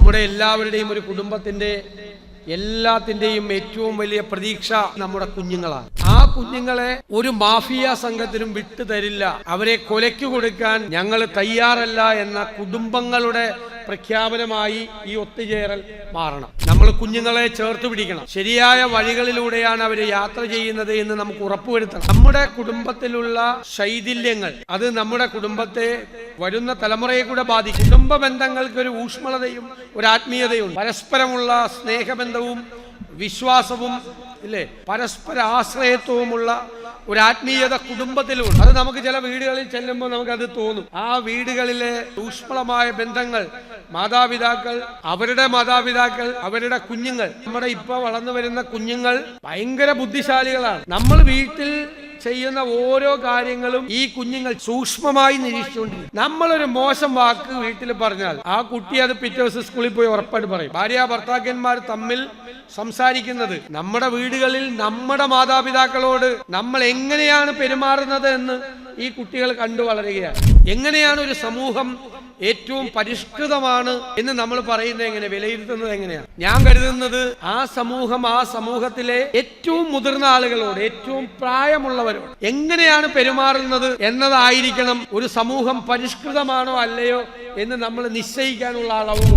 നമ്മുടെ എല്ലാവരുടെയും ഒരു കുടുംബത്തിന്റെ എല്ലാത്തിന്റെയും ഏറ്റവും വലിയ പ്രതീക്ഷ നമ്മുടെ കുഞ്ഞുങ്ങളാണ്. ആ കുഞ്ഞുങ്ങളെ ഒരു മാഫിയ സംഘത്തിനും വിട്ടു തരില്ല, അവരെ കൊലയ്ക്ക് കൊടുക്കാൻ ഞങ്ങൾ തയ്യാറല്ല എന്ന കുടുംബങ്ങളുടെ പ്രഖ്യാപനമായി ഈ ഒത്തുചേരൽ മാറണം. നമ്മൾ കുഞ്ഞുങ്ങളെ ചേർത്ത് പിടിക്കണം. ശരിയായ വഴികളിലൂടെയാണ് അവർ യാത്ര ചെയ്യുന്നത് എന്ന് നമുക്ക് ഉറപ്പുവരുത്തണം. നമ്മുടെ കുടുംബത്തിലുള്ള ശൈഥില്യങ്ങൾ അത് നമ്മുടെ കുടുംബത്തെ വരുന്ന തലമുറയെ കൂടെ ബാധിക്കും. കുടുംബ ബന്ധങ്ങൾക്ക് ഒരു ഊഷ്മളതയും ഒരു ആത്മീയതയും പരസ്പരമുള്ള സ്നേഹബന്ധവും വിശ്വാസവും ഇല്ലേ പരസ്പര ആശ്രയത്വവുമുള്ള ഒരു ആത്മീയത കുടുംബത്തിലുണ്ട്. അത് നമുക്ക് ചില വീടുകളിൽ ചെല്ലുമ്പോൾ നമുക്കത് തോന്നും. ആ വീടുകളിലെ ഊഷ്മളമായ ബന്ധങ്ങൾ, മാതാപിതാക്കൾ, അവരുടെ കുഞ്ഞുങ്ങൾ, നമ്മുടെ ഇപ്പൊ വളർന്നു വരുന്ന കുഞ്ഞുങ്ങൾ ഭയങ്കര ബുദ്ധിശാലികളാണ്. നമ്മൾ വീട്ടിൽ ചെയ്യുന്ന ഓരോ കാര്യങ്ങളും ഈ കുഞ്ഞുങ്ങൾ സൂക്ഷ്മമായി നിരീക്ഷിച്ചുകൊണ്ടിരിക്കും. നമ്മളൊരു മോശം വാക്ക് വീട്ടിൽ പറഞ്ഞാൽ ആ കുട്ടി അത് പിറ്റേ ദിവസം സ്കൂളിൽ പോയി ഉറപ്പായിട്ട് പറയും. ഭാര്യ ഭർത്താക്കന്മാർ തമ്മിൽ സംസാരിക്കുന്നത് നമ്മുടെ വീടുകളിൽ നമ്മുടെ മാതാപിതാക്കളോട് നമ്മൾ എങ്ങനെയാണ് പെരുമാറുന്നത് എന്ന് ഈ കുട്ടികൾ കണ്ടു വളരുകയാണ്. എങ്ങനെയാണ് ഒരു സമൂഹം ഏറ്റവും പരിഷ്കൃതമാണ് എന്ന് നമ്മൾ പറയുന്നത് എങ്ങനെ, വിലയിരുത്തുന്നത് എങ്ങനെയാണ്? ഞാൻ കരുതുന്നത് ആ സമൂഹത്തിലെ ഏറ്റവും മുതിർന്ന ആളുകളോട്, ഏറ്റവും പ്രായമുള്ളവരോട് എങ്ങനെയാണ് പെരുമാറുന്നത് എന്നതായിരിക്കണം ഒരു സമൂഹം പരിഷ്കൃതമാണോ അല്ലയോ എന്ന് നമ്മൾ നിശ്ചയിക്കാനുള്ള അളവ്.